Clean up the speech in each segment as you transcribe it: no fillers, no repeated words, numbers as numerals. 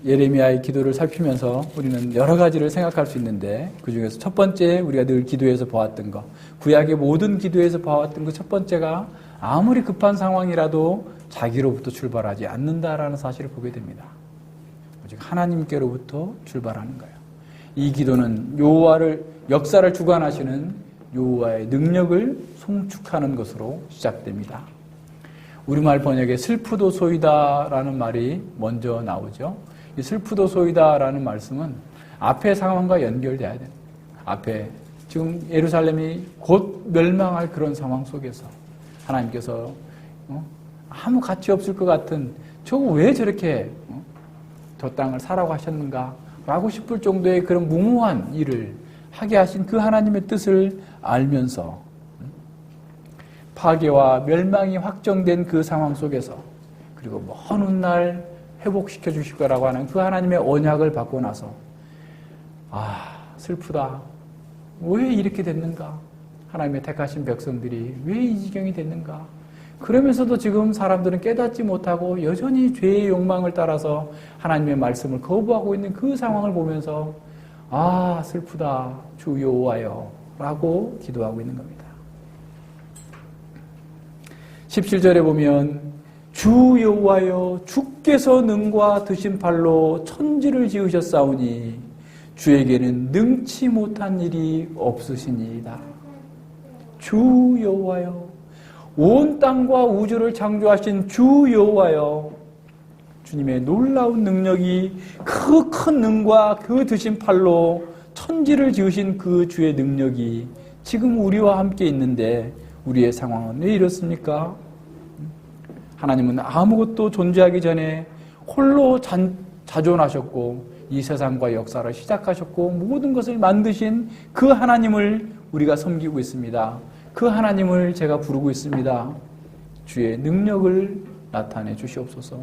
예레미야의 기도를 살피면서 우리는 여러 가지를 생각할 수 있는데 그 중에서 첫 번째 우리가 늘 기도에서 보았던 것, 구약의 모든 기도에서 보았던 그 첫 번째가 아무리 급한 상황이라도 자기로부터 출발하지 않는다라는 사실을 보게 됩니다. 오직 하나님께로부터 출발하는 거예요. 이 기도는 여호와를 역사를 주관하시는 여호와의 능력을 송축하는 것으로 시작됩니다. 우리말 번역에 슬프도소이다라는 말이 먼저 나오죠. 이 슬프도소이다라는 말씀은 앞의 상황과 연결돼야 돼요. 앞에 지금 예루살렘이 곧 멸망할 그런 상황 속에서 하나님께서 아무 가치 없을 것 같은 저거 왜 저렇게 저 땅을 사라고 하셨는가 라고 싶을 정도의 그런 무모한 일을 하게 하신 그 하나님의 뜻을 알면서 파괴와 멸망이 확정된 그 상황 속에서 그리고 먼 훗날 회복시켜 주실 거라고 하는 그 하나님의 언약을 받고 나서 슬프다. 왜 이렇게 됐는가? 하나님의 택하신 백성들이 왜 이 지경이 됐는가? 그러면서도 지금 사람들은 깨닫지 못하고 여전히 죄의 욕망을 따라서 하나님의 말씀을 거부하고 있는 그 상황을 보면서 슬프다. 주 여호와여 라고 기도하고 있는 겁니다. 17절에 보면 주 여호와여 주께서 능과 드신 팔로 천지를 지으셨사오니 주에게는 능치 못한 일이 없으시니이다. 주 여호와여 온 땅과 우주를 창조하신 주 여호와여 주님의 놀라운 능력이 그 큰 능과 그 드신 팔로 천지를 지으신 그 주의 능력이 지금 우리와 함께 있는데 우리의 상황은 왜 이렇습니까? 하나님은 아무것도 존재하기 전에 홀로 자존하셨고 이 세상과 역사를 시작하셨고 모든 것을 만드신 그 하나님을 우리가 섬기고 있습니다. 그 하나님을 제가 부르고 있습니다. 주의 능력을 나타내 주시옵소서.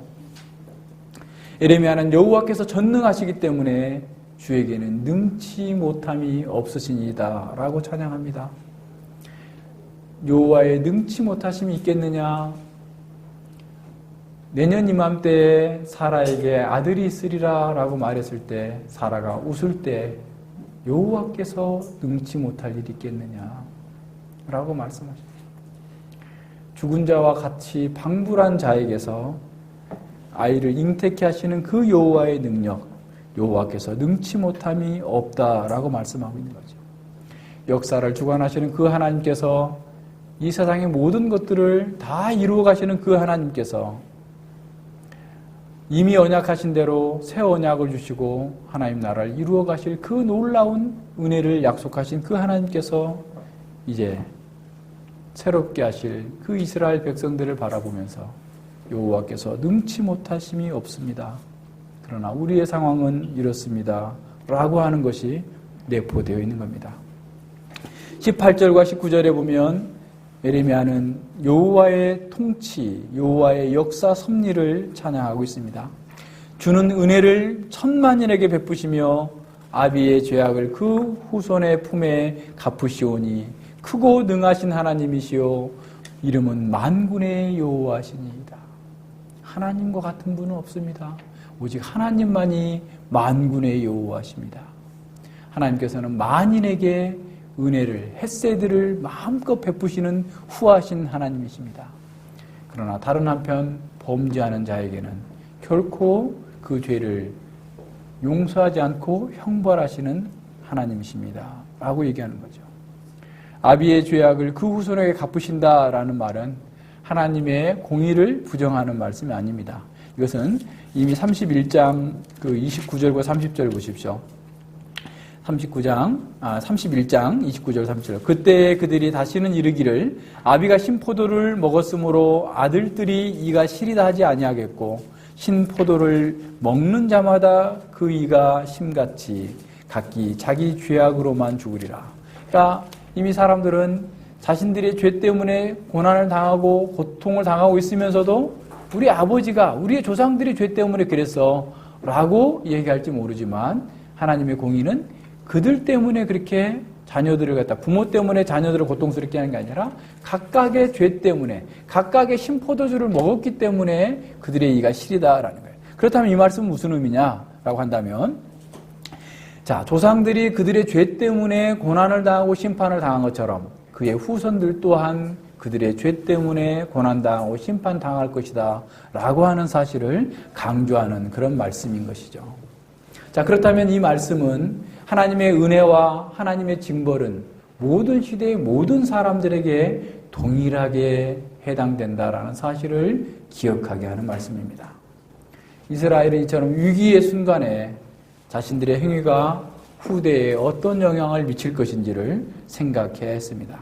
예레미야는 여호와께서 전능하시기 때문에 주에게는 능치 못함이 없으시니이다 라고 찬양합니다. 여호와의 능치 못하심이 있겠느냐? 내년 이맘때에 사라에게 아들이 있으리라 라고 말했을 때 사라가 웃을 때 여호와께서 능치 못할 일이 있겠느냐 라고 말씀하십니다. 죽은 자와 같이 방불한 자에게서 아이를 잉태케 하시는 그 여호와의 능력, 여호와께서 능치 못함이 없다라고 말씀하고 있는 거죠. 역사를 주관하시는 그 하나님께서 이 세상의 모든 것들을 다 이루어 가시는 그 하나님께서 이미 언약하신 대로 새 언약을 주시고 하나님 나라를 이루어 가실 그 놀라운 은혜를 약속하신 그 하나님께서 이제 새롭게 하실 그 이스라엘 백성들을 바라보면서 여호와께서 능치 못하심이 없습니다. 그러나 우리의 상황은 이렇습니다. 라고 하는 것이 내포되어 있는 겁니다. 18절과 19절에 보면 예레미야는 여호와의 통치, 여호와의 역사 섭리를 찬양하고 있습니다. 주는 은혜를 천만인에게 베푸시며 아비의 죄악을 그 후손의 품에 갚으시오니 크고 능하신 하나님이시오 이름은 만군의 여호와시니이다. 하나님과 같은 분은 없습니다. 오직 하나님만이 만군의 여호와십니다. 하나님께서는 만인에게 은혜를, 헷세드를 마음껏 베푸시는 후하신 하나님이십니다. 그러나 다른 한편 범죄하는 자에게는 결코 그 죄를 용서하지 않고 형벌하시는 하나님이십니다. 라고 얘기하는 거죠. 아비의 죄악을 그 후손에게 갚으신다라는 말은 하나님의 공의를 부정하는 말씀이 아닙니다. 이것은 이미 31장 29절과 30절을 보십시오. 31장 29절 30절 그때 그들이 다시는 이르기를 아비가 신포도를 먹었으므로 아들들이 이가 시리다 하지 아니하겠고 신포도를 먹는 자마다 그 이가 심같이 각기 자기 죄악으로만 죽으리라. 그러니까 이미 사람들은 자신들의 죄 때문에 고난을 당하고 고통을 당하고 있으면서도 우리 아버지가 우리의 조상들이 죄 때문에 그랬어 라고 얘기할지 모르지만 하나님의 공의는 그들 때문에 그렇게 자녀들을 갖다 부모 때문에 자녀들을 고통스럽게 하는 게 아니라 각각의 죄 때문에 각각의 신포도주를 먹었기 때문에 그들의 이가 시리다라는 거예요. 그렇다면 이 말씀은 무슨 의미냐? 라고 한다면, 자, 조상들이 그들의 죄 때문에 고난을 당하고 심판을 당한 것처럼 그의 후손들 또한 그들의 죄 때문에 고난당하고 심판당할 것이다 라고 하는 사실을 강조하는 그런 말씀인 것이죠. 자, 그렇다면 이 말씀은 하나님의 은혜와 하나님의 징벌은 모든 시대의 모든 사람들에게 동일하게 해당된다라는 사실을 기억하게 하는 말씀입니다. 이스라엘은 이처럼 위기의 순간에 자신들의 행위가 후대에 어떤 영향을 미칠 것인지를 생각해야 했습니다.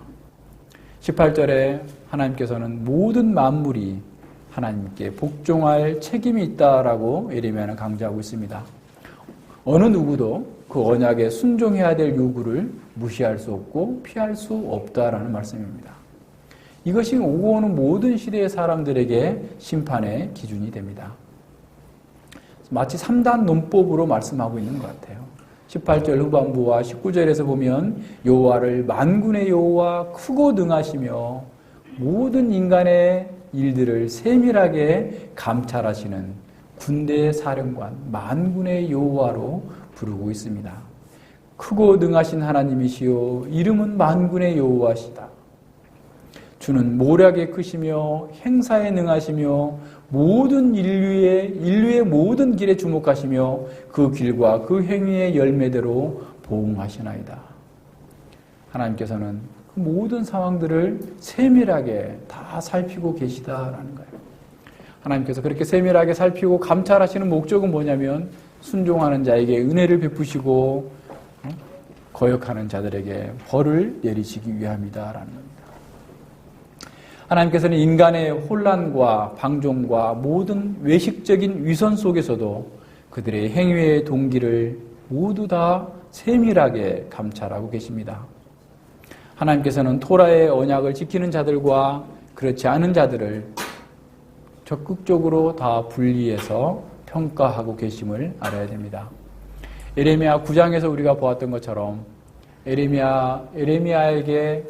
18절에 하나님께서는 모든 만물이 하나님께 복종할 책임이 있다라고 예레미야는 강조하고 있습니다. 어느 누구도 그 언약에 순종해야 될 요구를 무시할 수 없고 피할 수 없다라는 말씀입니다. 이것이 오고 오는 모든 시대의 사람들에게 심판의 기준이 됩니다. 마치 3단 논법으로 말씀하고 있는 것 같아요. 18절 후반부와 19절에서 보면 여호와를 만군의 여호와 크고 능하시며 모든 인간의 일들을 세밀하게 감찰하시는 군대의 사령관 만군의 여호와로 부르고 있습니다. 크고 능하신 하나님이시요 이름은 만군의 여호와시다. 주는 모략에 크시며 행사에 능하시며 모든 인류의 모든 길에 주목하시며 그 길과 그 행위의 열매대로 보응하시나이다. 하나님께서는 그 모든 상황들을 세밀하게 다 살피고 계시다라는 거예요. 하나님께서 그렇게 세밀하게 살피고 감찰하시는 목적은 뭐냐면 순종하는 자에게 은혜를 베푸시고 거역하는 자들에게 벌을 내리시기 위함이다라는 겁니다. 하나님께서는 인간의 혼란과 방종과 모든 외식적인 위선 속에서도 그들의 행위의 동기를 모두 다 세밀하게 감찰하고 계십니다. 하나님께서는 토라의 언약을 지키는 자들과 그렇지 않은 자들을 적극적으로 다 분리해서 평가하고 계심을 알아야 됩니다. 예레미야 9장에서 우리가 보았던 것처럼 예레미야에게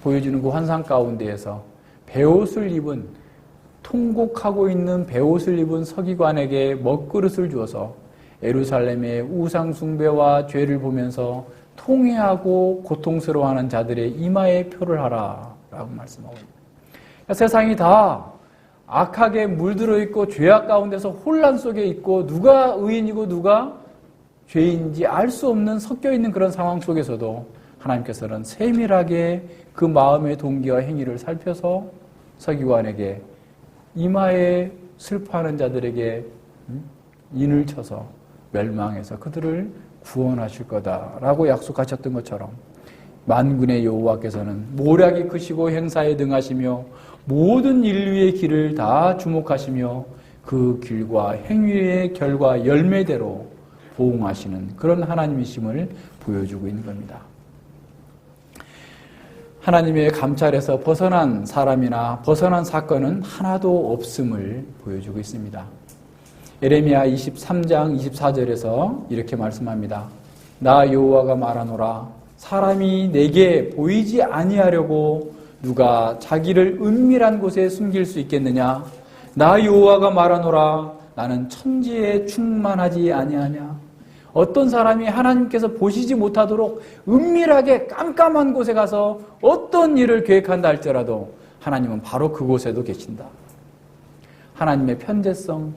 보여주는 그 환상 가운데에서 베옷을 입은 통곡하고 있는 베옷을 입은 서기관에게 먹그릇을 주어서 예루살렘의 우상 숭배와 죄를 보면서 통회하고 고통스러워하는 자들의 이마에 표를 하라 라고 말씀하고 있습니다. 세상이 다 악하게 물들어 있고 죄악 가운데서 혼란 속에 있고 누가 의인이고 누가 죄인지 알 수 없는 섞여 있는 그런 상황 속에서도 하나님께서는 세밀하게 그 마음의 동기와 행위를 살펴서 서기관에게 이마에 슬퍼하는 자들에게 인을 쳐서 멸망해서 그들을 구원하실 거다라고 약속하셨던 것처럼 만군의 여호와께서는 모략이 크시고 행사에 능하시며 모든 인류의 길을 다 주목하시며 그 길과 행위의 결과 열매대로 보응하시는 그런 하나님이심을 보여주고 있는 겁니다. 하나님의 감찰에서 벗어난 사람이나 벗어난 사건은 하나도 없음을 보여주고 있습니다. 예레미야 23장 24절에서 이렇게 말씀합니다. 나 여호와가 말하노라 사람이 내게 보이지 아니하려고 누가 자기를 은밀한 곳에 숨길 수 있겠느냐? 나 여호와가 말하노라 나는 천지에 충만하지 아니하냐? 어떤 사람이 하나님께서 보시지 못하도록 은밀하게 깜깜한 곳에 가서 어떤 일을 계획한다 할지라도 하나님은 바로 그곳에도 계신다. 하나님의 편재성,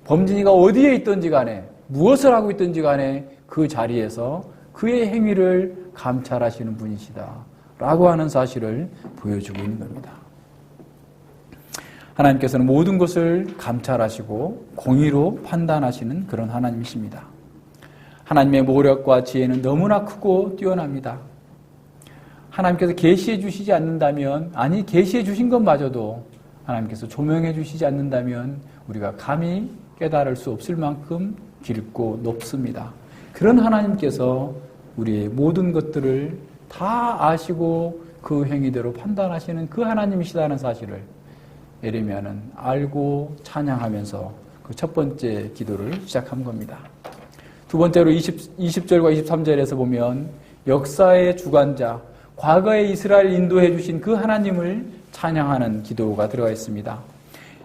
범진이가 어디에 있든지 간에 무엇을 하고 있든지 간에 그 자리에서 그의 행위를 감찰하시는 분이시다 라고 하는 사실을 보여주고 있는 겁니다. 하나님께서는 모든 것을 감찰하시고 공의로 판단하시는 그런 하나님이십니다. 하나님의 모력과 지혜는 너무나 크고 뛰어납니다. 하나님께서 계시해 주시지 않는다면, 아니 계시해 주신 것마저도 하나님께서 조명해 주시지 않는다면 우리가 감히 깨달을 수 없을 만큼 깊고 높습니다. 그런 하나님께서 우리의 모든 것들을 다 아시고 그 행위대로 판단하시는 그 하나님이시다는 사실을 예레미야는 알고 찬양하면서 그 첫 번째 기도를 시작한 겁니다. 두 번째로 20절과 23절에서 보면 역사의 주관자, 과거에 이스라엘 인도해 주신 그 하나님을 찬양하는 기도가 들어가 있습니다.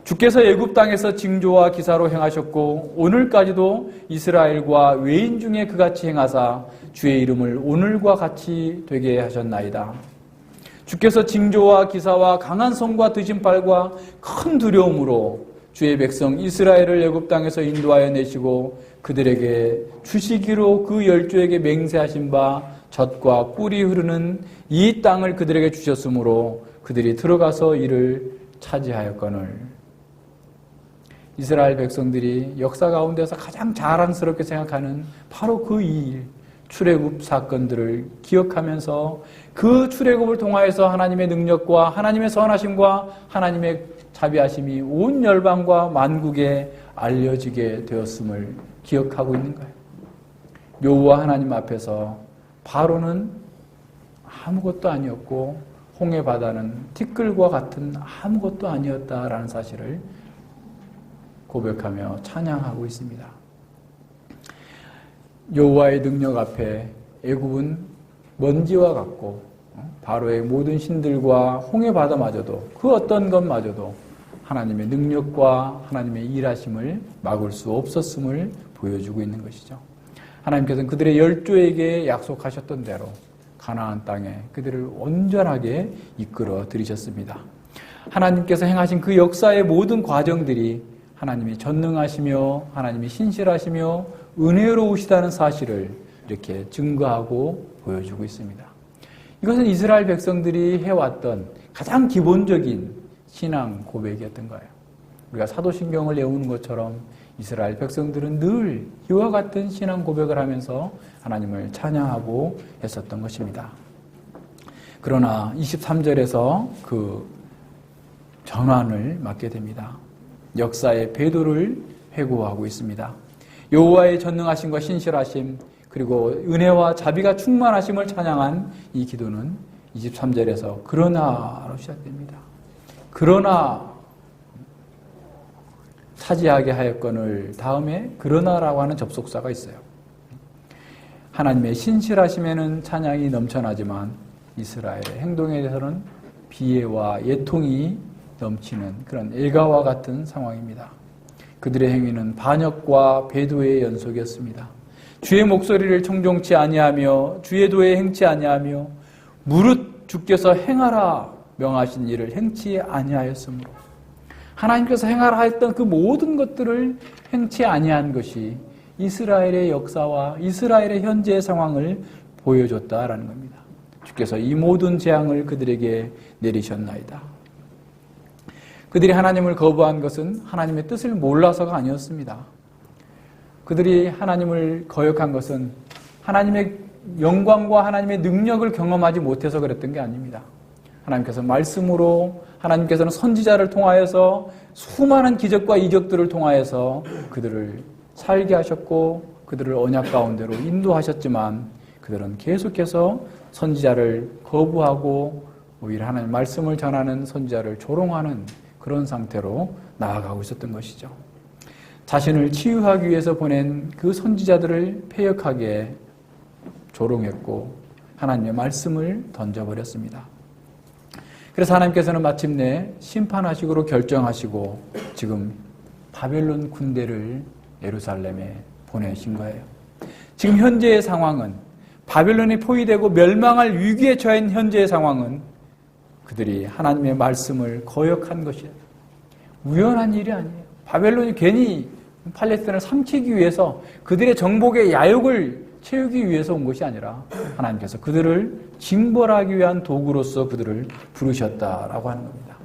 주께서 애굽 땅에서 징조와 기사로 행하셨고 오늘까지도 이스라엘과 외인 중에 그같이 행하사 주의 이름을 오늘과 같이 되게 하셨나이다. 주께서 징조와 기사와 강한 손과 드신 발과 큰 두려움으로 주의 백성 이스라엘을 애굽 땅에서 인도하여 내시고 그들에게 주시기로 그 열조에게 맹세하신 바 젖과 꿀이 흐르는 이 땅을 그들에게 주셨으므로 그들이 들어가서 이를 차지하였거늘. 이스라엘 백성들이 역사 가운데서 가장 자랑스럽게 생각하는 바로 그 일, 출애굽 사건들을 기억하면서 그 출애굽을 통하여서 하나님의 능력과 하나님의 선하심과 하나님의 자비하심이 온 열방과 만국에 알려지게 되었음을 기억하고 있는 거예요. 여호와 하나님 앞에서 바로는 아무것도 아니었고 홍해 바다는 티끌과 같은 아무것도 아니었다라는 사실을 고백하며 찬양하고 있습니다. 여호와의 능력 앞에 애굽은 먼지와 같고 바로의 모든 신들과 홍해 바다마저도 그 어떤 것마저도 하나님의 능력과 하나님의 일하심을 막을 수 없었음을 보여주고 있는 것이죠. 하나님께서는 그들의 열조에게 약속하셨던 대로 가나안 땅에 그들을 온전하게 이끌어 들이셨습니다. 하나님께서 행하신 그 역사의 모든 과정들이 하나님이 전능하시며 하나님이 신실하시며 은혜로우시다는 사실을 이렇게 증거하고 보여주고 있습니다. 이것은 이스라엘 백성들이 해왔던 가장 기본적인 신앙 고백이었던 거예요. 우리가 사도신경을 외우는 것처럼 이스라엘 백성들은 늘 이와 같은 신앙 고백을 하면서 하나님을 찬양하고 했었던 것입니다. 그러나 23절에서 그 전환을 맞게 됩니다. 역사의 배도를 회고하고 있습니다. 여호와의 전능하심과 신실하심 그리고 은혜와 자비가 충만하심을 찬양한 이 기도는 23절에서 그러나로 시작됩니다. 그러나 차지하게 하였거늘 다음에 그러나라고 하는 접속사가 있어요. 하나님의 신실하심에는 찬양이 넘쳐나지만 이스라엘의 행동에 대해서는 비애와 예통이 넘치는 그런 일가와 같은 상황입니다. 그들의 행위는 반역과 배도의 연속이었습니다. 주의 목소리를 청종치 아니하며 주의 도에 행치 아니하며 무릇 주께서 행하라 명하신 일을 행치 아니하였으므로 하나님께서 행하라 했던 그 모든 것들을 행치 아니한 것이 이스라엘의 역사와 이스라엘의 현재의 상황을 보여줬다라는 겁니다. 주께서 이 모든 재앙을 그들에게 내리셨나이다. 그들이 하나님을 거부한 것은 하나님의 뜻을 몰라서가 아니었습니다. 그들이 하나님을 거역한 것은 하나님의 영광과 하나님의 능력을 경험하지 못해서 그랬던 게 아닙니다. 하나님께서 말씀으로 하나님께서는 선지자를 통하여서 수많은 기적과 이적들을 통하여서 그들을 살게 하셨고 그들을 언약 가운데로 인도하셨지만 그들은 계속해서 선지자를 거부하고 오히려 하나님의 말씀을 전하는 선지자를 조롱하는 그런 상태로 나아가고 있었던 것이죠. 자신을 치유하기 위해서 보낸 그 선지자들을 패역하게 조롱했고 하나님의 말씀을 던져버렸습니다. 그래서 하나님께서는 마침내 심판하시기로 결정하시고 지금 바벨론 군대를 예루살렘에 보내신 거예요. 지금 현재의 상황은 바벨론이 포위되고 멸망할 위기에 처한 현재의 상황은 그들이 하나님의 말씀을 거역한 것이에요. 우연한 일이 아니에요. 바벨론이 괜히 팔레스타인을 삼키기 위해서 그들의 정복의 야욕을 채우기 위해서 온 것이 아니라 하나님께서 그들을 징벌하기 위한 도구로서 그들을 부르셨다라고 하는 겁니다.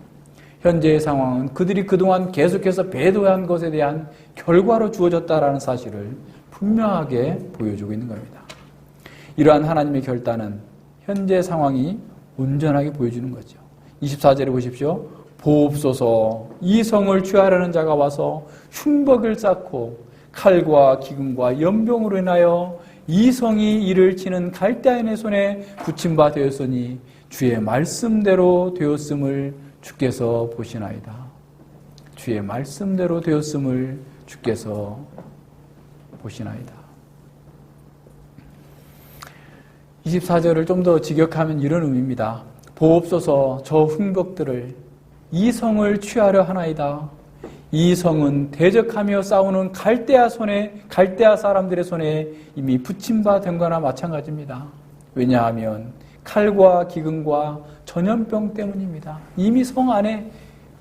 현재의 상황은 그들이 그동안 계속해서 배도한 것에 대한 결과로 주어졌다라는 사실을 분명하게 보여주고 있는 겁니다. 이러한 하나님의 결단은 현재 상황이 온전하게 보여주는 거죠. 24절에 보십시오. 보옵소서 이 성을 취하려는 자가 와서 흉벅을 쌓고 칼과 기근과 연병으로 인하여 이 성이 이를 치는 갈대아인의 손에 붙임 바 되었으니 주의 말씀대로 되었음을 주께서 보시나이다. 주의 말씀대로 되었음을 주께서 보시나이다. 24절을 좀 더 직역하면 이런 의미입니다. 보옵소서 저 흉벽들을 이 성을 취하려 하나이다. 이 성은 대적하며 싸우는 갈대아 사람들의 손에 이미 붙임받은 거나 마찬가지입니다. 왜냐하면 칼과 기근과 전염병 때문입니다. 이미 성 안에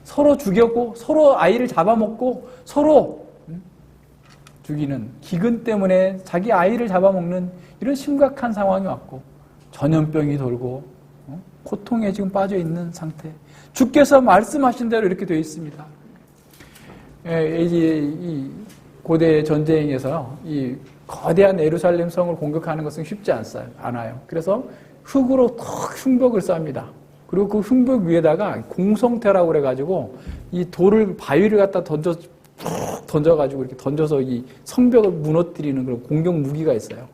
서로 죽였고 서로 아이를 잡아먹고 서로 죽이는 기근 때문에 자기 아이를 잡아먹는 이런 심각한 상황이 왔고 전염병이 돌고 고통에 지금 빠져 있는 상태. 주께서 말씀하신 대로 이렇게 되어 있습니다. 이 고대 전쟁에서 이 거대한 예루살렘 성을 공격하는 것은 쉽지 않아요. 그래서 흙으로 턱 흉벽을 쌓습니다. 그리고 그 흉벽 위에다가 공성태라고 그래가지고 이 돌을 바위를 갖다 던져가지고 이렇게 던져서 이 성벽을 무너뜨리는 그런 공격 무기가 있어요.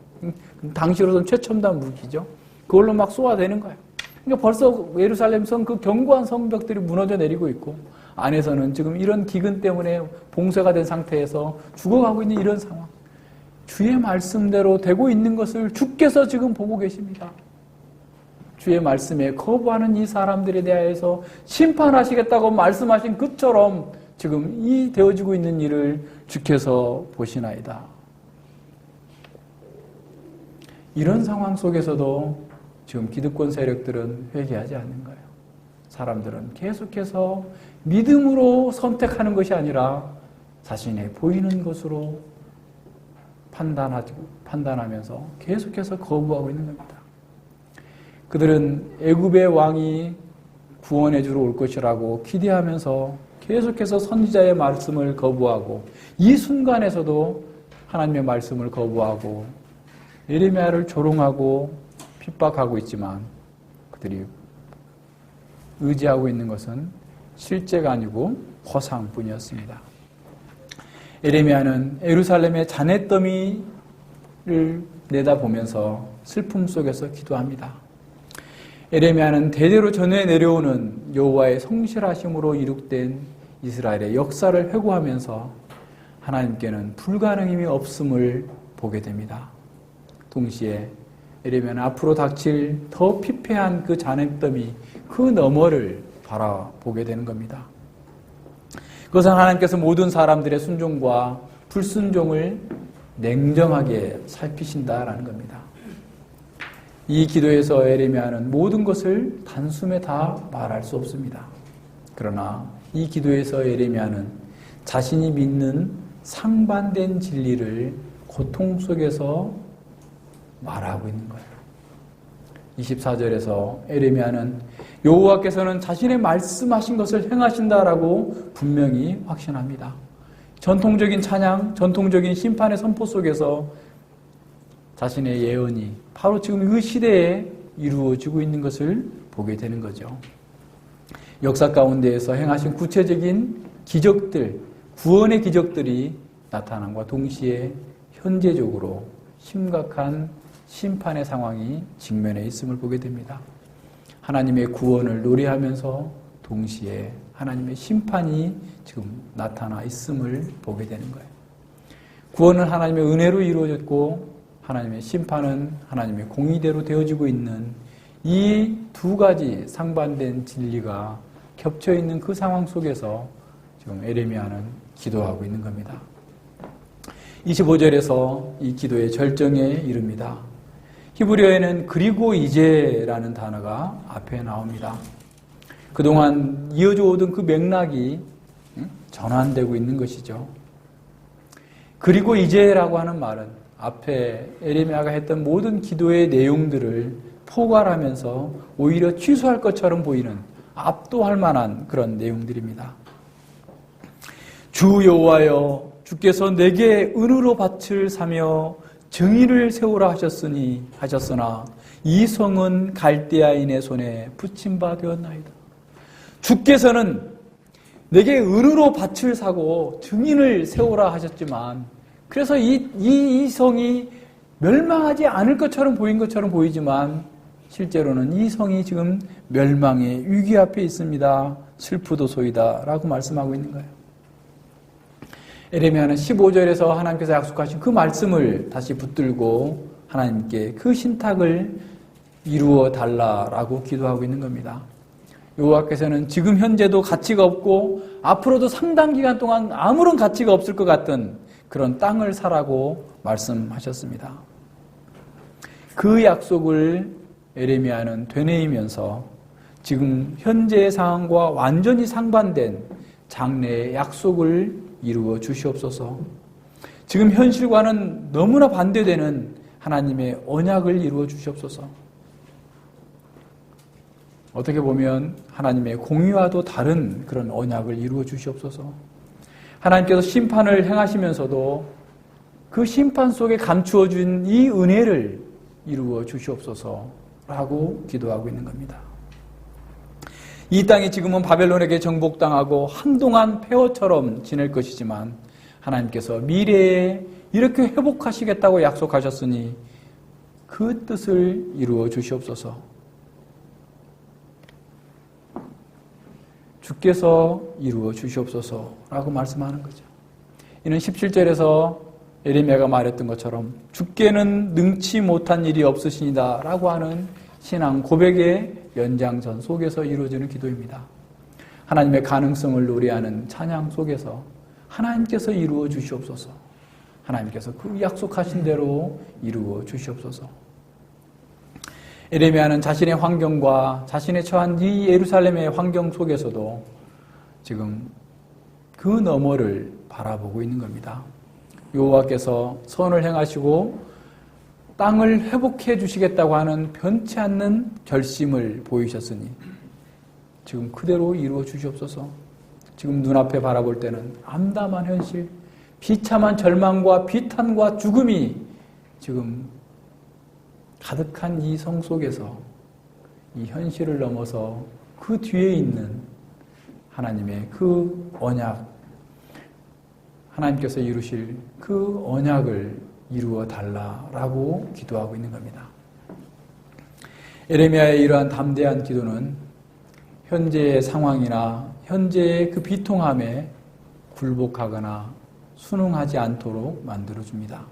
당시로서는 최첨단 무기죠. 그걸로 막 쏘아대는 거예요. 그러니까 벌써 예루살렘 성 그 견고한 성벽들이 무너져 내리고 있고 안에서는 지금 이런 기근 때문에 봉쇄가 된 상태에서 죽어가고 있는 이런 상황. 주의 말씀대로 되고 있는 것을 주께서 지금 보고 계십니다. 주의 말씀에 거부하는 이 사람들에 대해서 심판하시겠다고 말씀하신 것처럼 지금 이 되어지고 있는 일을 주께서 보시나이다. 이런 상황 속에서도 지금 기득권 세력들은 회개하지 않는 거예요. 사람들은 계속해서 믿음으로 선택하는 것이 아니라 자신의 보이는 것으로 판단하면서 계속해서 거부하고 있는 겁니다. 그들은 애굽의 왕이 구원해 주러 올 것이라고 기대하면서 계속해서 선지자의 말씀을 거부하고 이 순간에서도 하나님의 말씀을 거부하고 예레미야를 조롱하고 핍박하고 있지만 그들이 의지하고 있는 것은 실제가 아니고 허상뿐이었습니다. 예레미야는 예루살렘의 잔해더미를 내다보면서 슬픔 속에서 기도합니다. 예레미야는 대대로 전해 내려오는 여호와의 성실하심으로 이룩된 이스라엘의 역사를 회고하면서 하나님께는 불가능함이 없음을 보게 됩니다. 동시에 예레미야는 앞으로 닥칠 더 피폐한 그 잔해더미 그 너머를 바라보게 되는 겁니다. 그것은 하나님께서 모든 사람들의 순종과 불순종을 냉정하게 살피신다라는 겁니다. 이 기도에서 예레미야는 모든 것을 단숨에 다 말할 수 없습니다. 그러나 이 기도에서 예레미야는 자신이 믿는 상반된 진리를 고통 속에서 말하고 있는 거예요. 24절에서 예레미야는 여호와께서는 자신의 말씀하신 것을 행하신다라고 분명히 확신합니다. 전통적인 찬양, 전통적인 심판의 선포 속에서 자신의 예언이 바로 지금 그 시대에 이루어지고 있는 것을 보게 되는 거죠. 역사 가운데에서 행하신 구체적인 기적들, 구원의 기적들이 나타남과 동시에 현재적으로 심각한 심판의 상황이 직면해 있음을 보게 됩니다. 하나님의 구원을 노래하면서 동시에 하나님의 심판이 지금 나타나 있음을 보게 되는 거예요. 구원은 하나님의 은혜로 이루어졌고 하나님의 심판은 하나님의 공의대로 되어지고 있는 이 두 가지 상반된 진리가 겹쳐 있는 그 상황 속에서 지금 예레미야는 기도하고 있는 겁니다. 25절에서 이 기도의 절정에 이릅니다. 히브리어에는 그리고 이제라는 단어가 앞에 나옵니다. 그동안 이어져 오던 그 맥락이 전환되고 있는 것이죠. 그리고 이제라고 하는 말은 앞에 예레미야가 했던 모든 기도의 내용들을 포괄하면서 오히려 취소할 것처럼 보이는 압도할 만한 그런 내용들입니다. 주 여호와여, 주께서 내게 은으로 밭을 사며 정의를 세우라 하셨으나 이 성은 갈대아인의 손에 붙임바 되었나이다. 주께서는 내게 은으로 밭을 사고 증인을 세우라 하셨지만 그래서 이 성이 멸망하지 않을 것처럼 보인 것처럼 보이지만 실제로는 이 성이 지금 멸망의 위기 앞에 있습니다. 슬프도소이다 라고 말씀하고 있는 거예요. 예레미야는 15절에서 하나님께서 약속하신 그 말씀을 다시 붙들고 하나님께 그 신탁을 이루어 달라라고 기도하고 있는 겁니다. 여호와께서는 지금 현재도 가치가 없고 앞으로도 상당 기간 동안 아무런 가치가 없을 것 같은 그런 땅을 사라고 말씀하셨습니다. 그 약속을 에레미야는 되뇌이면서 지금 현재의 상황과 완전히 상반된 장래의 약속을 이루어 주시옵소서. 지금 현실과는 너무나 반대되는 하나님의 언약을 이루어 주시옵소서. 어떻게 보면 하나님의 공의와도 다른 그런 언약을 이루어 주시옵소서. 하나님께서 심판을 행하시면서도 그 심판 속에 감추어 준 이 은혜를 이루어 주시옵소서라고 기도하고 있는 겁니다. 이 땅이 지금은 바벨론에게 정복당하고 한동안 폐허처럼 지낼 것이지만 하나님께서 미래에 이렇게 회복하시겠다고 약속하셨으니 그 뜻을 이루어 주시옵소서. 주께서 이루어 주시옵소서라고 말씀하는 거죠. 이는 17절에서 에레미야가 말했던 것처럼 주께는 능치 못한 일이 없으시니다 라고 하는 신앙 고백의 연장선 속에서 이루어지는 기도입니다. 하나님의 가능성을 노래하는 찬양 속에서 하나님께서 이루어 주시옵소서. 하나님께서 그 약속하신 대로 이루어 주시옵소서. 에레미야는 자신의 환경과 자신의 처한 이 예루살렘의 환경 속에서도 지금 그 너머를 바라보고 있는 겁니다. 여호와께서 선을 행하시고 땅을 회복해 주시겠다고 하는 변치 않는 결심을 보이셨으니 지금 그대로 이루어 주시옵소서. 지금 눈앞에 바라볼 때는 암담한 현실, 비참한 절망과 비탄과 죽음이 지금 가득한 이 성 속에서 이 현실을 넘어서 그 뒤에 있는 하나님의 그 언약, 하나님께서 이루실 그 언약을 이루어 달라라고 기도하고 있는 겁니다. 에레미야의 이러한 담대한 기도는 현재의 상황이나 현재의 그 비통함에 굴복하거나 순응하지 않도록 만들어줍니다.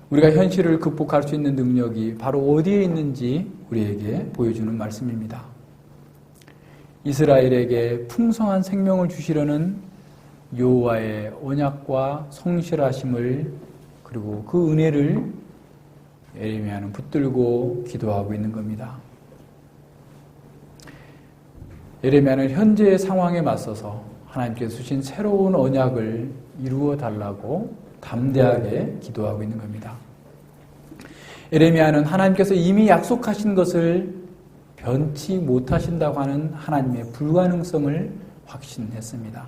우리가 현실을 극복할 수 있는 능력이 바로 어디에 있는지 우리에게 보여주는 말씀입니다. 이스라엘에게 풍성한 생명을 주시려는 여호와의 언약과 성실하심을 그리고 그 은혜를 에레미야는 붙들고 기도하고 있는 겁니다. 에레미야는 현재의 상황에 맞서서 하나님께서 주신 새로운 언약을 이루어 달라고 담대하게 기도하고 있는 겁니다. 에레미야는 하나님께서 이미 약속하신 것을 변치 못하신다고 하는 하나님의 불가능성을 확신했습니다.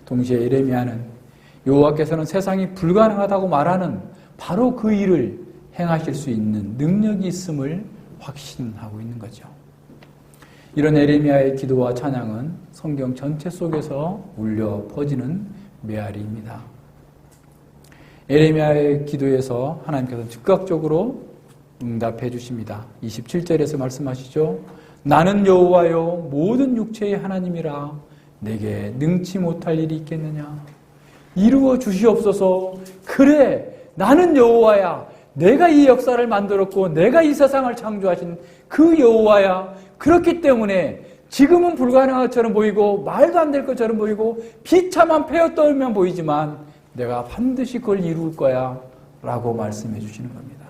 동시에 에레미야는 여호와께서는 세상이 불가능하다고 말하는 바로 그 일을 행하실 수 있는 능력이 있음을 확신하고 있는 거죠. 이런 에레미야의 기도와 찬양은 성경 전체 속에서 울려 퍼지는 메아리입니다. 에레미야의 기도에서 하나님께서 즉각적으로 응답해 주십니다. 27절에서 말씀하시죠. 나는 여호와요 모든 육체의 하나님이라 내게 능치 못할 일이 있겠느냐. 이루어 주시옵소서. 그래 나는 여호와야. 내가 이 역사를 만들었고 내가 이 세상을 창조하신 그 여호와야. 그렇기 때문에 지금은 불가능한 것처럼 보이고 말도 안 될 것처럼 보이고 비참한 폐허떨만 보이지만 내가 반드시 그걸 이룰 거야 라고 말씀해 주시는 겁니다.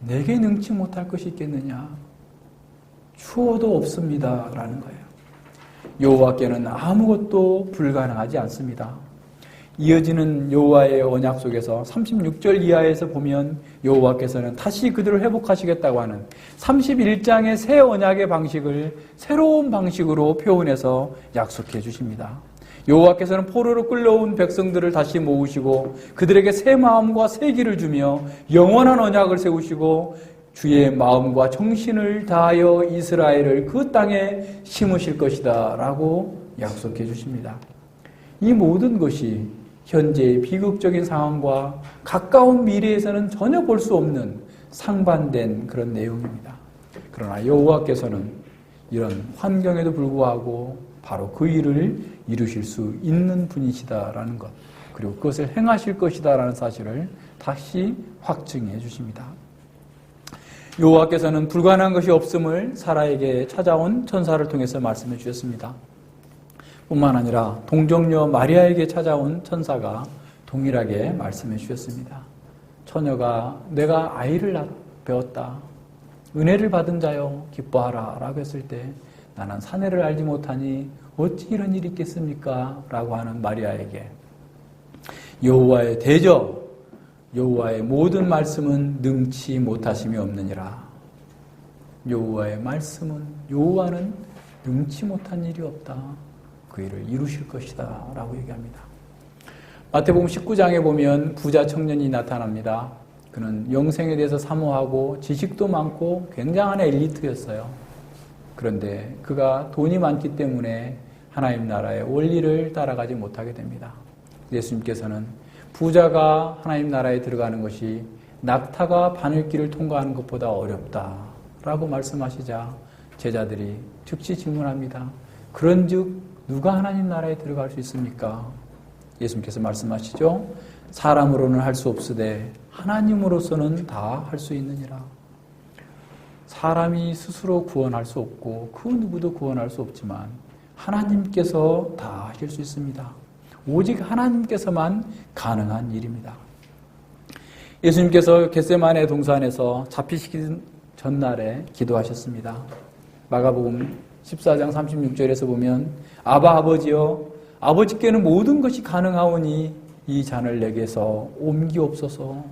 내게 능치 못할 것이 있겠느냐. 추워도 없습니다 라는 거예요. 여호와께는 아무것도 불가능하지 않습니다. 이어지는 여호와의 언약 속에서 36절 이하에서 보면 여호와께서는 다시 그들을 회복하시겠다고 하는 31장의 새 언약의 방식을 새로운 방식으로 표현해서 약속해 주십니다. 여호와께서는 포로로 끌려온 백성들을 다시 모으시고 그들에게 새 마음과 새 길을 주며 영원한 언약을 세우시고 주의 마음과 정신을 다하여 이스라엘을 그 땅에 심으실 것이다 라고 약속해 주십니다. 이 모든 것이 현재의 비극적인 상황과 가까운 미래에서는 전혀 볼 수 없는 상반된 그런 내용입니다. 그러나 여호와께서는 이런 환경에도 불구하고 바로 그 일을 이루실 수 있는 분이시다라는 것, 그리고 그것을 행하실 것이다라는 사실을 다시 확증해 주십니다. 여호와께서는 불가능한 것이 없음을 사라에게 찾아온 천사를 통해서 말씀해 주셨습니다. 뿐만 아니라 동정녀 마리아에게 찾아온 천사가 동일하게 말씀해 주셨습니다. 처녀가 내가 아이를 배웠다. 은혜를 받은 자여 기뻐하라 라고 했을 때 나는 사내를 알지 못하니 어찌 이런 일이 있겠습니까? 라고 하는 마리아에게 여호와의 대저 여호와의 모든 말씀은 능치 못하심이 없느니라. 여호와의 말씀은 여호와는 능치 못한 일이 없다. 그 일을 이루실 것이다 라고 얘기합니다. 마태복음 19장에 보면 부자 청년이 나타납니다. 그는 영생에 대해서 사모하고 지식도 많고 굉장한 엘리트였어요. 그런데 그가 돈이 많기 때문에 하나님 나라의 원리를 따라가지 못하게 됩니다. 예수님께서는 부자가 하나님 나라에 들어가는 것이 낙타가 바늘길을 통과하는 것보다 어렵다라고 말씀하시자 제자들이 즉시 질문합니다. 그런즉 누가 하나님 나라에 들어갈 수 있습니까? 예수님께서 말씀하시죠. 사람으로는 할 수 없으되 하나님으로서는 다 할 수 있느니라. 사람이 스스로 구원할 수 없고 그 누구도 구원할 수 없지만 하나님께서 다 하실 수 있습니다. 오직 하나님께서만 가능한 일입니다. 예수님께서 겟세마네 동산에서 잡히시기 전날에 기도하셨습니다. 마가복음 14장 36절에서 보면 아바 아버지여 아버지께는 모든 것이 가능하오니 이 잔을 내게서 옮기옵소서.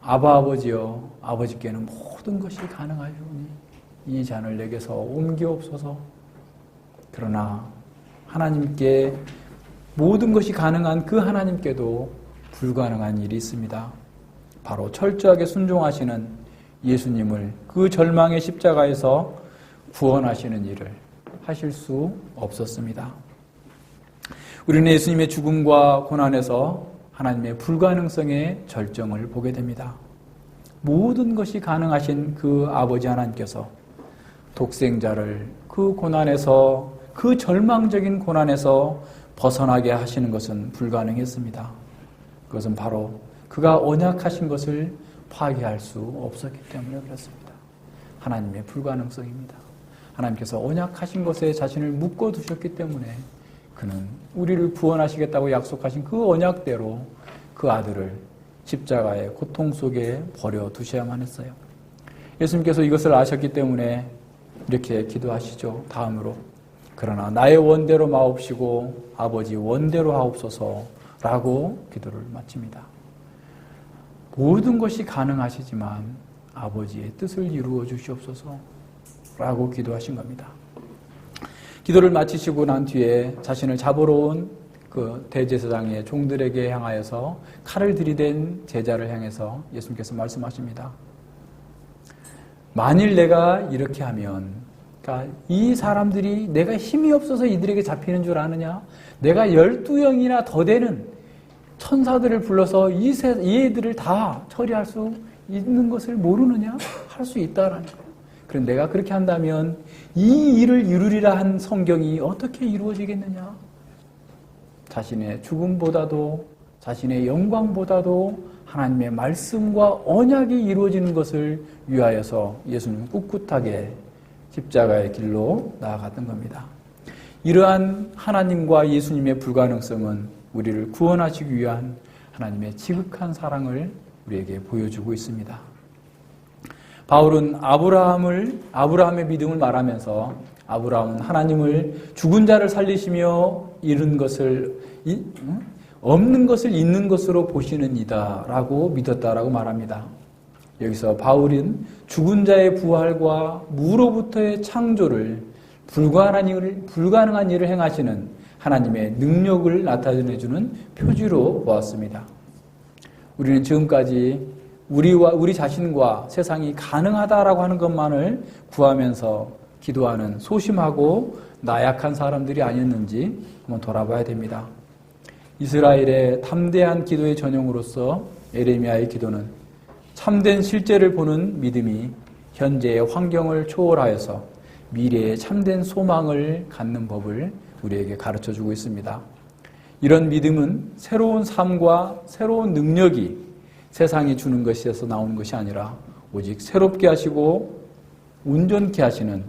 아바 아버지여 아버지께는 모든 것이 가능하오니 이 잔을 내게서 옮기옵소서. 그러나 하나님께 모든 것이 가능한 그 하나님께도 불가능한 일이 있습니다. 바로 철저하게 순종하시는 예수님을 그 절망의 십자가에서 구원하시는 일을 하실 수 없었습니다. 우리는 예수님의 죽음과 고난에서 하나님의 불가능성의 절정을 보게 됩니다. 모든 것이 가능하신 그 아버지 하나님께서 독생자를 그 고난에서 그 절망적인 고난에서 벗어나게 하시는 것은 불가능했습니다. 그것은 바로 그가 언약하신 것을 파괴할 수 없었기 때문에 그렇습니다. 하나님의 불가능성입니다. 하나님께서 언약하신 것에 자신을 묶어두셨기 때문에 그는 우리를 구원하시겠다고 약속하신 그 언약대로 그 아들을 십자가의 고통 속에 버려두셔야만 했어요. 예수님께서 이것을 아셨기 때문에 이렇게 기도하시죠. 다음으로 그러나 나의 원대로 마옵시고 아버지 원대로 하옵소서라고 기도를 마칩니다. 모든 것이 가능하시지만 아버지의 뜻을 이루어 주시옵소서라고 기도하신 겁니다. 기도를 마치시고 난 뒤에 자신을 잡으러 온 그 대제사장의 종들에게 향하여서 칼을 들이댄 제자를 향해서 예수님께서 말씀하십니다. 만일 내가 이렇게 하면, 그러니까 이 사람들이 내가 힘이 없어서 이들에게 잡히는 줄 아느냐? 내가 12영이나 더 되는 천사들을 불러서 이 애들을 다 처리할 수 있는 것을 모르느냐? 할 수 있다라는 거예요. 그런데 내가 그렇게 한다면 이 일을 이루리라 한 성경이 어떻게 이루어지겠느냐? 자신의 죽음보다도 자신의 영광보다도 하나님의 말씀과 언약이 이루어지는 것을 위하여서 예수님은 꿋꿋하게 십자가의 길로 나아갔던 겁니다. 이러한 하나님과 예수님의 불가능성은 우리를 구원하시기 위한 하나님의 지극한 사랑을 우리에게 보여주고 있습니다. 바울은 아브라함의 믿음을 말하면서 아브라함은 하나님을 죽은 자를 살리시며 이룬 것을 없는 것을 있는 것으로 보시는 이다라고 믿었다라고 말합니다. 여기서 바울은 죽은 자의 부활과 무로부터의 창조를 불가능한 일을 행하시는 하나님의 능력을 나타내주는 표지로 보았습니다. 우리는 지금까지 우리 자신과 세상이 가능하다라고 하는 것만을 구하면서 기도하는 소심하고 나약한 사람들이 아니었는지 한번 돌아봐야 됩니다. 이스라엘의 담대한 기도의 전형으로서 에레미야의 기도는 참된 실제를 보는 믿음이 현재의 환경을 초월하여서 미래의 참된 소망을 갖는 법을 우리에게 가르쳐주고 있습니다. 이런 믿음은 새로운 삶과 새로운 능력이 세상이 주는 것에서 나오는 것이 아니라 오직 새롭게 하시고 온전케 하시는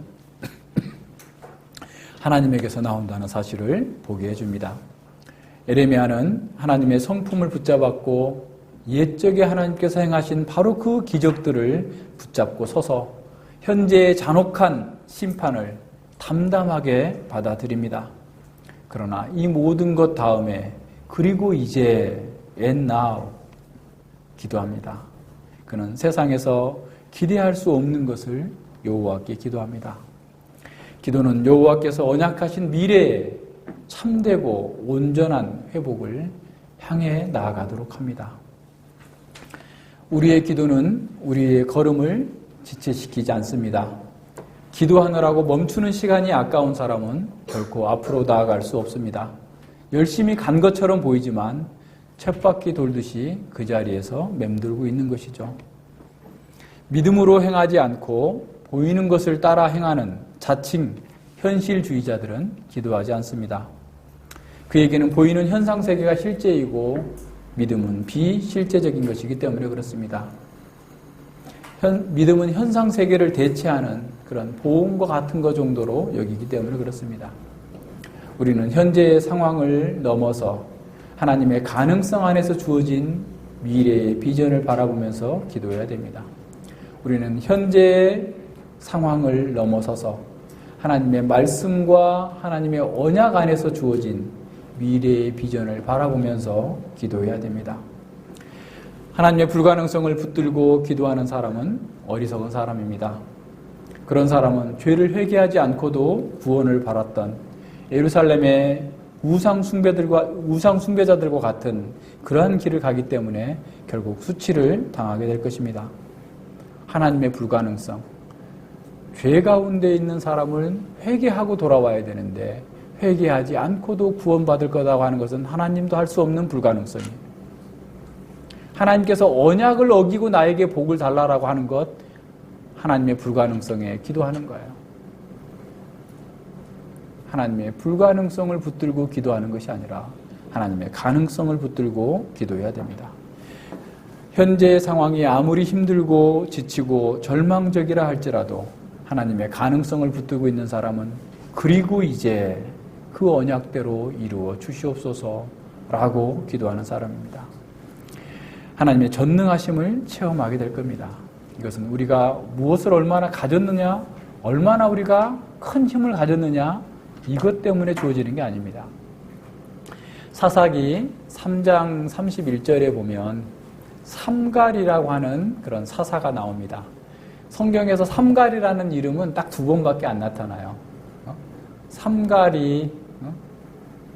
하나님에게서 나온다는 사실을 보게 해줍니다. 에레미야는 하나님의 성품을 붙잡았고 옛적에 하나님께서 행하신 바로 그 기적들을 붙잡고 서서 현재의 잔혹한 심판을 담담하게 받아들입니다. 그러나 이 모든 것 다음에 그리고 이제 and now 기도합니다. 그는 세상에서 기대할 수 없는 것을 여호와께 기도합니다. 기도는 여호와께서 언약하신 미래에 참되고 온전한 회복을 향해 나아가도록 합니다. 우리의 기도는 우리의 걸음을 지체시키지 않습니다. 기도하느라고 멈추는 시간이 아까운 사람은 결코 앞으로 나아갈 수 없습니다. 열심히 간 것처럼 보이지만 쳇바퀴 돌듯이 그 자리에서 맴돌고 있는 것이죠. 믿음으로 행하지 않고 보이는 것을 따라 행하는 자칭 현실주의자들은 기도하지 않습니다. 그에게는 보이는 현상세계가 실제이고 믿음은 비실제적인 것이기 때문에 그렇습니다. 믿음은 현상세계를 대체하는 그런 보험과 같은 것 정도로 여기기 때문에 그렇습니다. 우리는 현재의 상황을 넘어서 하나님의 가능성 안에서 주어진 미래의 비전을 바라보면서 기도해야 됩니다. 우리는 현재의 상황을 넘어서서 하나님의 말씀과 하나님의 언약 안에서 주어진 미래의 비전을 바라보면서 기도해야 됩니다. 하나님의 불가능성을 붙들고 기도하는 사람은 어리석은 사람입니다. 그런 사람은 죄를 회개하지 않고도 구원을 받았던 예루살렘의 우상 숭배자들과 같은 그러한 길을 가기 때문에 결국 수치를 당하게 될 것입니다. 하나님의 불가능성. 죄 가운데 있는 사람은 회개하고 돌아와야 되는데 회개하지 않고도 구원받을 거라고 하는 것은 하나님도 할 수 없는 불가능성이에요. 하나님께서 언약을 어기고 나에게 복을 달라라고 하는 것, 하나님의 불가능성에 기도하는 거예요. 하나님의 불가능성을 붙들고 기도하는 것이 아니라 하나님의 가능성을 붙들고 기도해야 됩니다. 현재의 상황이 아무리 힘들고 지치고 절망적이라 할지라도 하나님의 가능성을 붙들고 있는 사람은 그리고 이제 그 언약대로 이루어 주시옵소서라고 기도하는 사람입니다. 하나님의 전능하심을 체험하게 될 겁니다. 이것은 우리가 무엇을 얼마나 가졌느냐, 얼마나 우리가 큰 힘을 가졌느냐, 이것 때문에 주어지는 게 아닙니다. 사사기 3장 31절에 보면 삼갈이라고 하는 그런 사사가 나옵니다. 성경에서 삼갈이라는 이름은 딱 2번밖에 안 나타나요. 삼갈이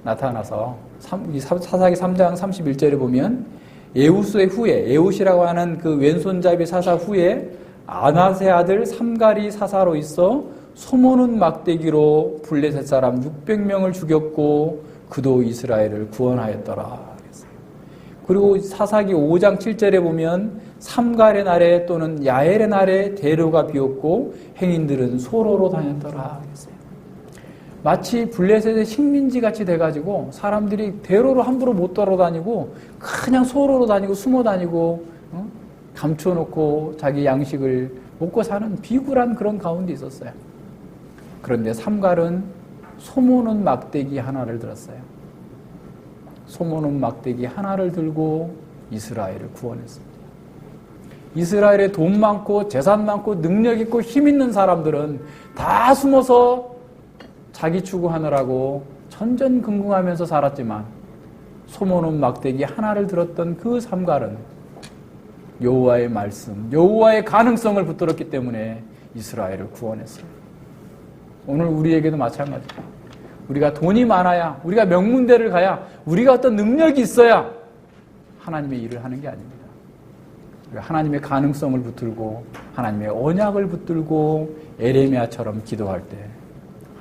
나타나서 사사기 3장 31절에 보면 에웃의 후에, 에웃이라고 하는 그 왼손잡이 사사 후에 아낫의 아들 삼갈이 사사로 있어 소모는 막대기로 블레셋 사람 600명을 죽였고 그도 이스라엘을 구원하였더라. 그리고 사사기 5장 7절에 보면 삼갈의 날에 또는 야엘의 날에 대로가 비었고 행인들은 소로로 다녔더라. 마치 블레셋의 식민지 같이 돼가지고 사람들이 대로로 함부로 못 돌아다니고 그냥 소로로 다니고 숨어 다니고 감춰놓고 자기 양식을 먹고 사는 비굴한 그런 가운데 있었어요. 그런데 삼갈은 소모는 막대기 하나를 들었어요. 소모는 막대기 하나를 들고 이스라엘을 구원했습니다. 이스라엘에 돈 많고 재산 많고 능력 있고 힘 있는 사람들은 다 숨어서 자기 추구하느라고 전전긍긍하면서 살았지만 소모는 막대기 하나를 들었던 그 삼갈은 여호와의 말씀, 여호와의 가능성을 붙들었기 때문에 이스라엘을 구원했어요. 오늘 우리에게도 마찬가지입니다. 우리가 돈이 많아야, 우리가 명문대를 가야, 우리가 어떤 능력이 있어야 하나님의 일을 하는 게 아닙니다. 우리가 하나님의 가능성을 붙들고 하나님의 언약을 붙들고 에레미야처럼 기도할 때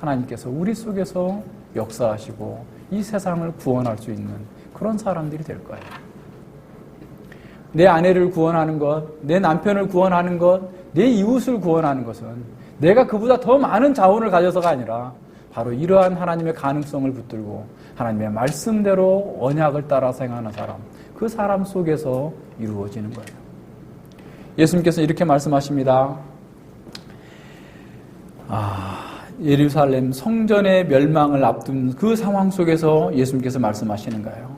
하나님께서 우리 속에서 역사하시고 이 세상을 구원할 수 있는 그런 사람들이 될 거예요. 내 아내를 구원하는 것, 내 남편을 구원하는 것, 내 이웃을 구원하는 것은 내가 그보다 더 많은 자원을 가져서가 아니라 바로 이러한 하나님의 가능성을 붙들고 하나님의 말씀대로 언약을 따라 행하는 사람, 그 사람 속에서 이루어지는 거예요. 예수님께서 이렇게 말씀하십니다. 예루살렘 성전의 멸망을 앞둔 그 상황 속에서 예수님께서 말씀하시는 거예요.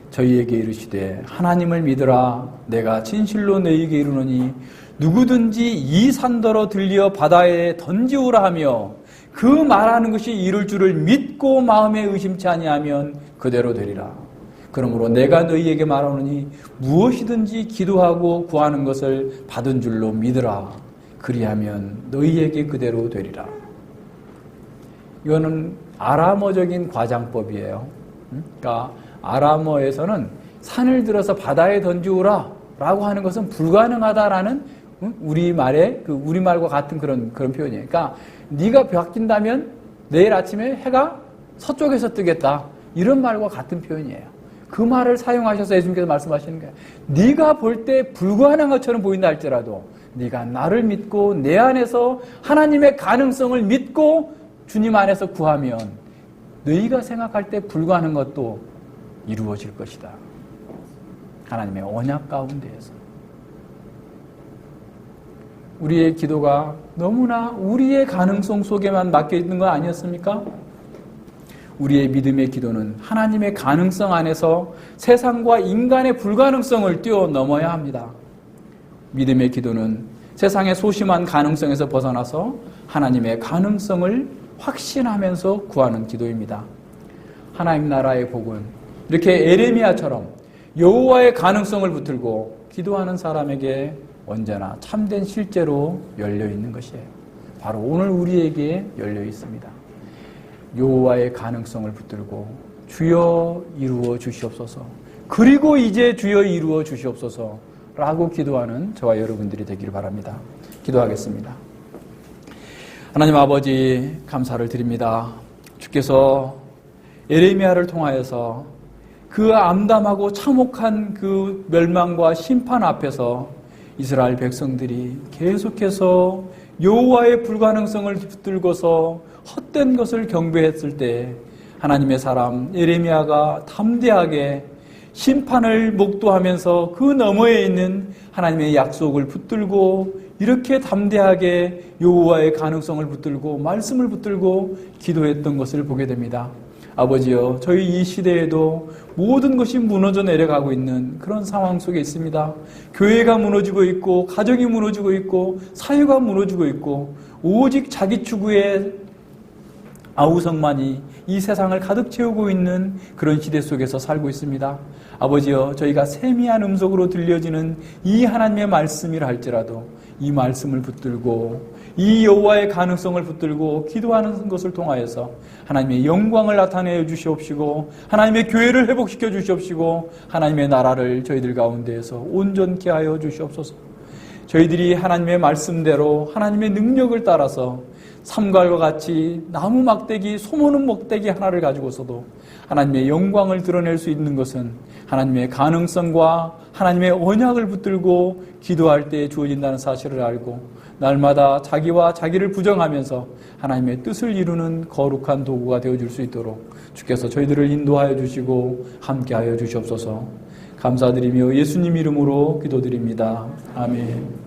저희에게 이르시되 하나님을 믿으라. 내가 진실로 너희에게 이르노니 누구든지 이 산더러 들려 바다에 던지우라 하며 그 말하는 것이 이룰 줄을 믿고 마음에 의심치 아니하면 그대로 되리라. 그러므로 내가 너희에게 말하노니 무엇이든지 기도하고 구하는 것을 받은 줄로 믿으라. 그리하면 너희에게 그대로 되리라. 이거는 아람어적인 과장법이에요. 그러니까 아람어에서는 산을 들어서 바다에 던지우라 라고 하는 것은 불가능하다라는 우리말의 우리말과 같은 그런 표현이에요. 그러니까 네가 바뀐다면 내일 아침에 해가 서쪽에서 뜨겠다. 이런 말과 같은 표현이에요. 그 말을 사용하셔서 예수님께서 말씀하시는 거예요. 네가 볼 때 불가능한 것처럼 보인다 할지라도 네가 나를 믿고 내 안에서 하나님의 가능성을 믿고 주님 안에서 구하면 너희가 생각할 때 불가능한 것도 이루어질 것이다. 하나님의 언약 가운데에서. 우리의 기도가 너무나 우리의 가능성 속에만 맡겨 있는 거 아니었습니까? 우리의 믿음의 기도는 하나님의 가능성 안에서 세상과 인간의 불가능성을 뛰어넘어야 합니다. 믿음의 기도는 세상의 소심한 가능성에서 벗어나서 하나님의 가능성을 확신하면서 구하는 기도입니다. 하나님 나라의 복은 이렇게 에레미야처럼 여호와의 가능성을 붙들고 기도하는 사람에게 언제나 참된 실제로 열려있는 것이에요. 바로 오늘 우리에게 열려 있습니다. 여호와의 가능성을 붙들고 주여 이루어 주시옵소서, 그리고 이제 주여 이루어 주시옵소서 라고 기도하는 저와 여러분들이 되기를 바랍니다. 기도하겠습니다. 하나님 아버지, 감사를 드립니다. 주께서 에레미야를 통하여서 그 암담하고 참혹한 그 멸망과 심판 앞에서 이스라엘 백성들이 계속해서 여호와의 불가능성을 붙들고서 헛된 것을 경배했을 때 하나님의 사람 에레미야가 담대하게 심판을 목도하면서 그 너머에 있는 하나님의 약속을 붙들고 이렇게 담대하게 여호와의 가능성을 붙들고 말씀을 붙들고 기도했던 것을 보게 됩니다. 아버지여, 저희 이 시대에도 모든 것이 무너져 내려가고 있는 그런 상황 속에 있습니다. 교회가 무너지고 있고, 가정이 무너지고 있고, 사회가 무너지고 있고, 오직 자기 추구의 아우성만이 이 세상을 가득 채우고 있는 그런 시대 속에서 살고 있습니다. 아버지여, 저희가 세미한 음성으로 들려지는 이 하나님의 말씀이라 할지라도 이 말씀을 붙들고 이 여호와의 가능성을 붙들고 기도하는 것을 통하여서 하나님의 영광을 나타내어 주시옵시고 하나님의 교회를 회복시켜 주시옵시고 하나님의 나라를 저희들 가운데에서 온전케 하여 주시옵소서. 저희들이 하나님의 말씀대로 하나님의 능력을 따라서 삼갈과 같이 나무 막대기, 소모는 막대기 하나를 가지고서도 하나님의 영광을 드러낼 수 있는 것은 하나님의 가능성과 하나님의 언약을 붙들고 기도할 때 주어진다는 사실을 알고 날마다 자기와 자기를 부정하면서 하나님의 뜻을 이루는 거룩한 도구가 되어줄 수 있도록 주께서 저희들을 인도하여 주시고 함께하여 주시옵소서. 감사드리며 예수님 이름으로 기도드립니다. 아멘.